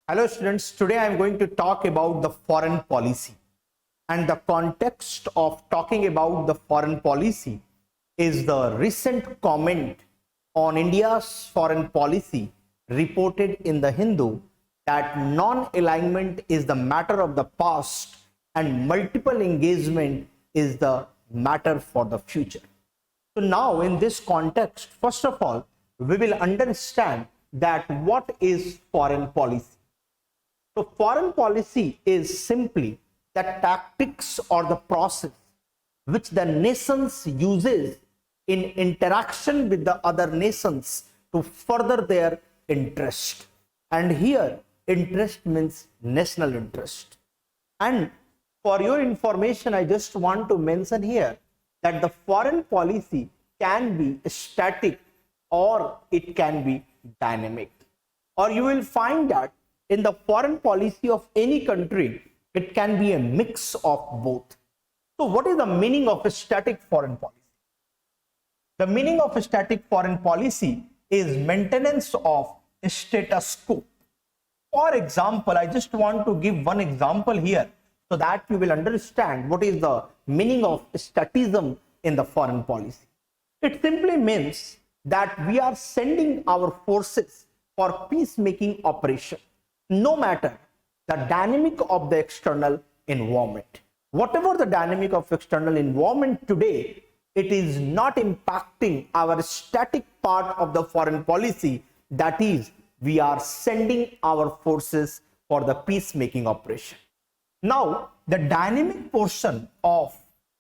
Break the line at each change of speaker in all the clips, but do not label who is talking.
Hello students, today I am going to talk about the foreign policy, and the context of talking about the foreign policy is the recent comment on India's foreign policy reported in the Hindu that non-alignment is the matter of the past and multiple engagement is the matter for the future. So now in this context, first of all, we will understand that what is foreign policy. So foreign policy is simply the tactics or the process which the nations uses in interaction with the other nations to further their interest. And here interest means national interest. And for your information, I just want to mention here that the foreign policy can be static or it can be dynamic. Or you will find that in the foreign policy of any country, it can be a mix of both. So what is the meaning of a static foreign policy? The meaning of a static foreign policy is maintenance of status quo. For example, I just want to give one example here so that you will understand what is the meaning of statism in the foreign policy. It simply means that we are sending our forces for peacemaking operation, no matter the dynamic of the external environment. Whatever the dynamic of external environment today, it is not impacting our static part of the foreign policy, that is, we are sending our forces for the peacemaking operation. Now, the dynamic portion of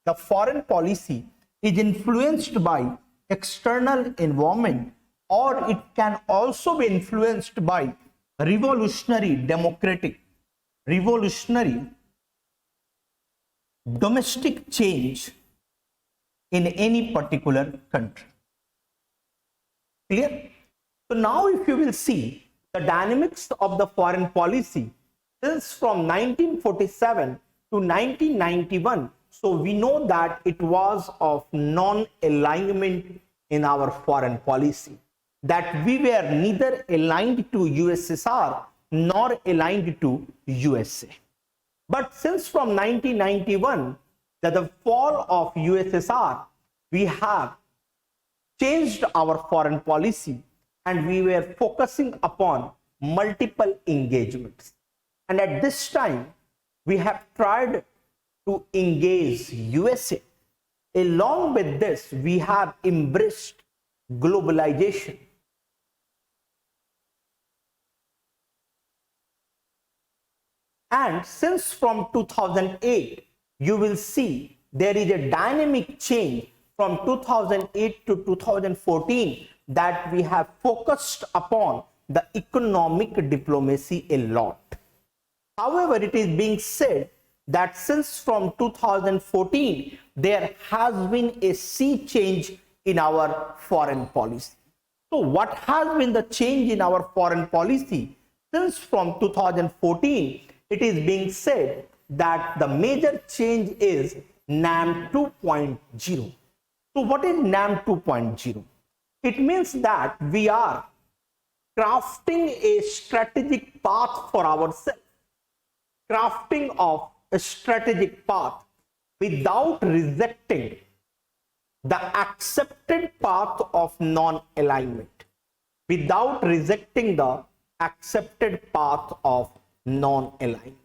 the foreign policy is influenced by external environment, or it can also be influenced by revolutionary domestic change in any particular country. Clear? So now if you will see the dynamics of the foreign policy since from 1947 to 1991, so we know that it was of non-alignment in our foreign policy, that we were neither aligned to USSR nor aligned to USA. But since from 1991, the fall of USSR, we have changed our foreign policy and we were focusing upon multiple engagements. And at this time, we have tried to engage USA. Along with this, we have embraced globalization. And since from 2008, you will see there is a dynamic change from 2008 to 2014 that we have focused upon the economic diplomacy a lot. However, it is being said that since from 2014, there has been a sea change in our foreign policy. So what has been the change in our foreign policy? Since from 2014, it is being said that the major change is NAM 2.0. So what is NAM 2.0? It means that we are crafting a strategic path for ourselves, crafting of a strategic path without rejecting the accepted path of non-alignment, without rejecting the accepted path of non-alignment.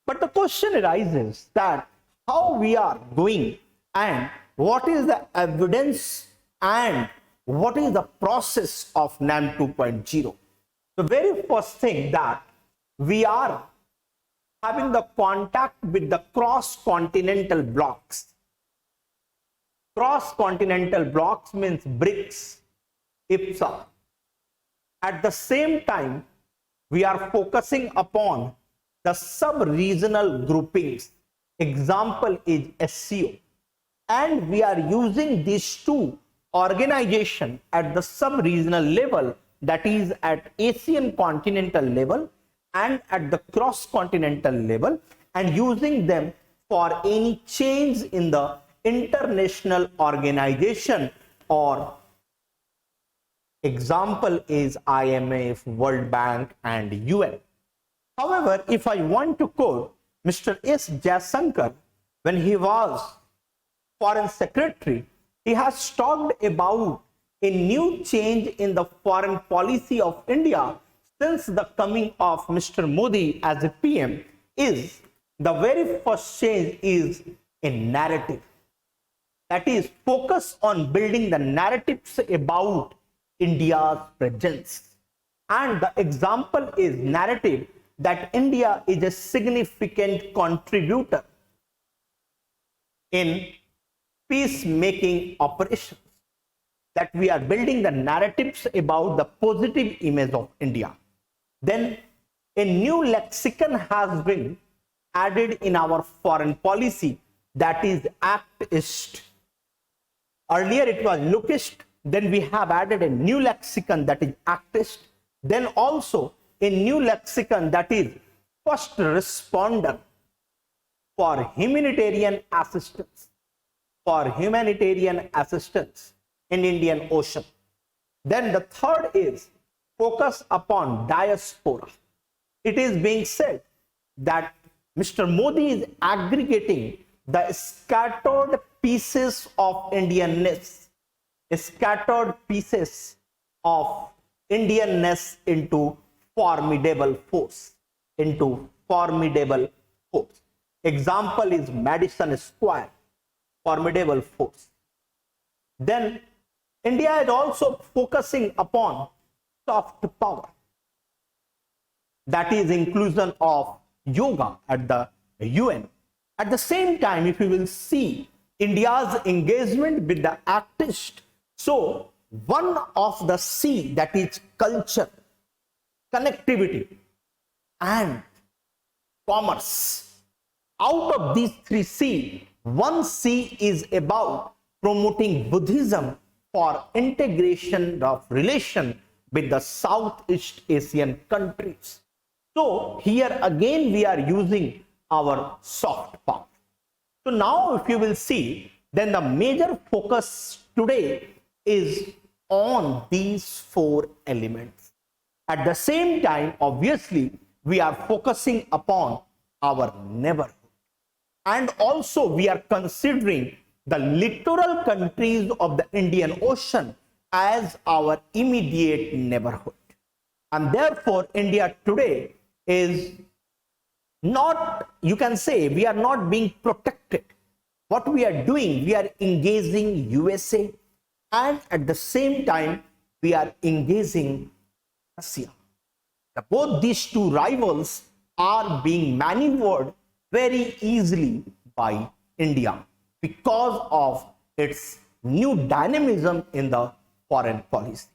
But the question arises that how we are going and what is the evidence and what is the process of NAM 2.0. The very first thing that we are having the contact with the cross-continental blocks. Cross-continental blocks means BRICS, IPSA. At the same time, we are focusing upon the sub-regional groupings. Example is SCO. And we are using these two organizations at the sub-regional level, that is at Asian continental level and at the cross-continental level, and using them for any change in the international organization, or example is IMF, World Bank and UN. However, if I want to quote Mr. S. Jaishankar, when he was foreign secretary, he has talked about a new change in the foreign policy of India since the coming of Mr. Modi as a PM. Is the very first change is a narrative, that is focus on building the narratives about India's presence. And the example is narrative that India is a significant contributor in peacemaking operations, that we are building the narratives about the positive image of India. Then a new lexicon has been added in our foreign policy, that is actist. Earlier it was lookist, then we have added a new lexicon, that is actist. Then also a new lexicon, that is first responder for humanitarian assistance, in Indian Ocean. Then the third is focus upon diaspora. It is being said that Mr. Modi is aggregating the scattered pieces of Indianness, into formidable force, Example is Madison Square, formidable force. Then India is also focusing upon soft power, that is inclusion of yoga at the UN. At the same time, if you will see India's engagement with the actist, so one of the C, that is culture, connectivity and commerce. Out of these three C, one C is about promoting Buddhism for integration of relation with the Southeast Asian countries. So here again we are using our soft power. So now if you will see, then the major focus today is on these four elements. At the same time, obviously, we are focusing upon our neighborhood. And also we are considering the littoral countries of the Indian Ocean as our immediate neighborhood. And therefore, India today is not, you can say, we are not being protected. What we are doing, we are engaging USA, and at the same time, we are engaging Russia. Both these two rivals are being maneuvered very easily by India because of its new dynamism in the foreign policy.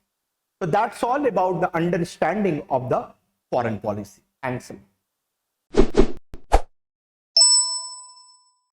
So that's all about the understanding of the foreign policy. Thanks a lot.